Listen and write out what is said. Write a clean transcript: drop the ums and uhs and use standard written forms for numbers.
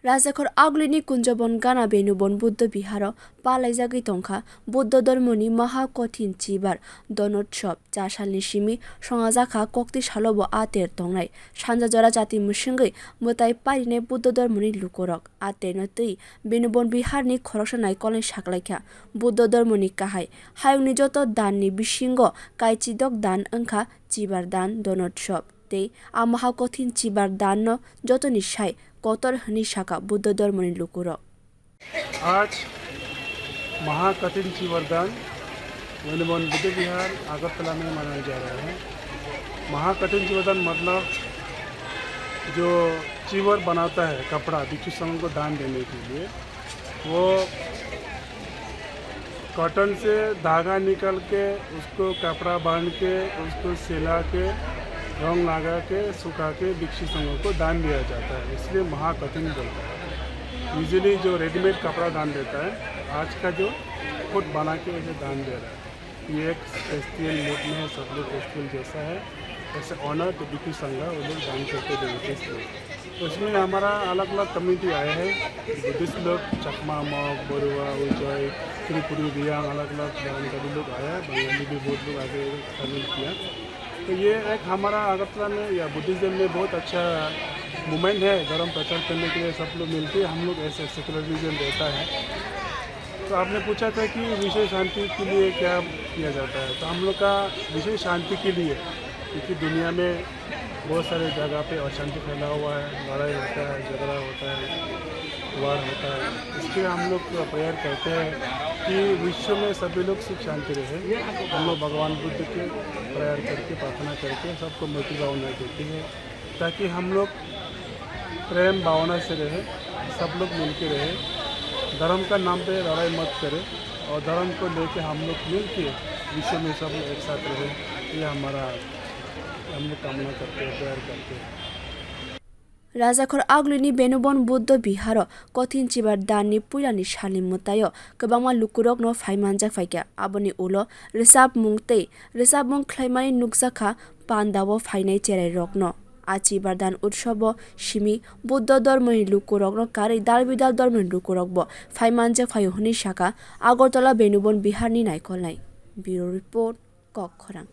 राजाखर आगुलिनि कुंजबन गाना बेनुबन बुद्ध बिहार पालाइजागै तंखा बुद्ध धर्मनि महाकठिन चिबार दनोत्सव जासालनि सिमी संगाजाखा कक्ति सालोबो आतेर तंनाय सानजा जरा जाति मुसिंगै मोताय पारिने बुद्ध धर्मनि लुकोरक आतेरनो तै बेनुबन बिहारनि खरकसानाय कलनि साकलायखा बुद्ध धर्मनि काहाय हायुंनि जत दाननि बिसिंगो काइचिदक दान ओंखा चिबार दान दनोत्सव तै आ महाकठिन चिबार दान न जतनि साय कतर हनी शाखा बुद्ध धर्मनि लुकुरो। आज महाकठिन चिवरदान बेनुबन बुद्ध विहार अगरतला में मनाया जा रहा है। महाकठिन चिवरदान मतलब जो चिवर बनाता है कपड़ा भिक्षु संघ को दान देने के लिए, वो कॉटन से धागा निकल के उसको कपड़ा बांध के उसको सिला के रंग लगा के सुखा के भिक्षु संघों को दान दिया जाता है, इसलिए महाकठिन बोलता है। यूजुअली जो रेडीमेड कपड़ा दान देता है, आज का जो खुद बना के इसे दान दे रहा है। ये एक फेस्टिवल मूड में है, सब लोग फेस्टिवल जैसा है, ऐसे ऑनर तो भिक्षु संघ वो लोग दान करके देते हैं। तो उसमें हमारा अलग अलग कम्युनिटी आए हैं, बुद्धिस्ट लोग चकमा मॉग बरुआ उजय त्रिपुरी रियांग अलग अलग धर्म का भी लोग आया, बंगाली भी बहुत लोग आगे शामिल किया। तो ये एक हमारा अगरतला में या बुद्धिज़्म में बहुत अच्छा मूवमेंट है, धर्म प्रचार करने के लिए सब लोग मिलकर हम लोग ऐसे सेकुलरिज्म रहता है। तो आपने पूछा था कि विश्व शांति के लिए क्या किया जाता है, तो हम लोग का विश्व शांति के लिए, क्योंकि दुनिया में बहुत सारे जगह पे अशांति फैला हुआ है, लड़ाई होता है, झगड़ा होता है, वार होता है, इसलिए हम लोग प्रेयर करते हैं कि विश्व में सभी लोग सुख शांति रहे। हम लोग भगवान बुद्ध के प्रेयर करके प्रार्थना करके सबको मोटी भावना देती है, ताकि हम लोग प्रेम भावना से रहे, सब लोग मिलके रहे, धर्म का नाम पे लड़ाई मत करें और धर्म को लेके हम लोग मिल के विश्व में सब लोग एक साथ रहे। ये हमारा हम लोग कामना करते हैं, प्रेयर करते हैं। राजाखर आगुलिनि बेनुबन बुद्ध बिहार कठिन चिबार दाननि पुइलानि सालनि मुतायो गोबांमा लुकुरक न फाइमानजाक फाइका आबनि उलो रिसाब मुंगतै रिसाब मुं ख्लाइमानि नुकजाखा पान्दावो फाइनाय चेराय रकन आ चिबार दान उत्सव सिमी बुद्ध धर्मनि लुकुरक न कारै दालबिदाल धर्मनि लुकुरक ब फाइमानजाक फायो हनि शाखा आगरतला बेनुबन बिहारनि नायखलनाय ब्यूरो रिपोर्ट कक खरां।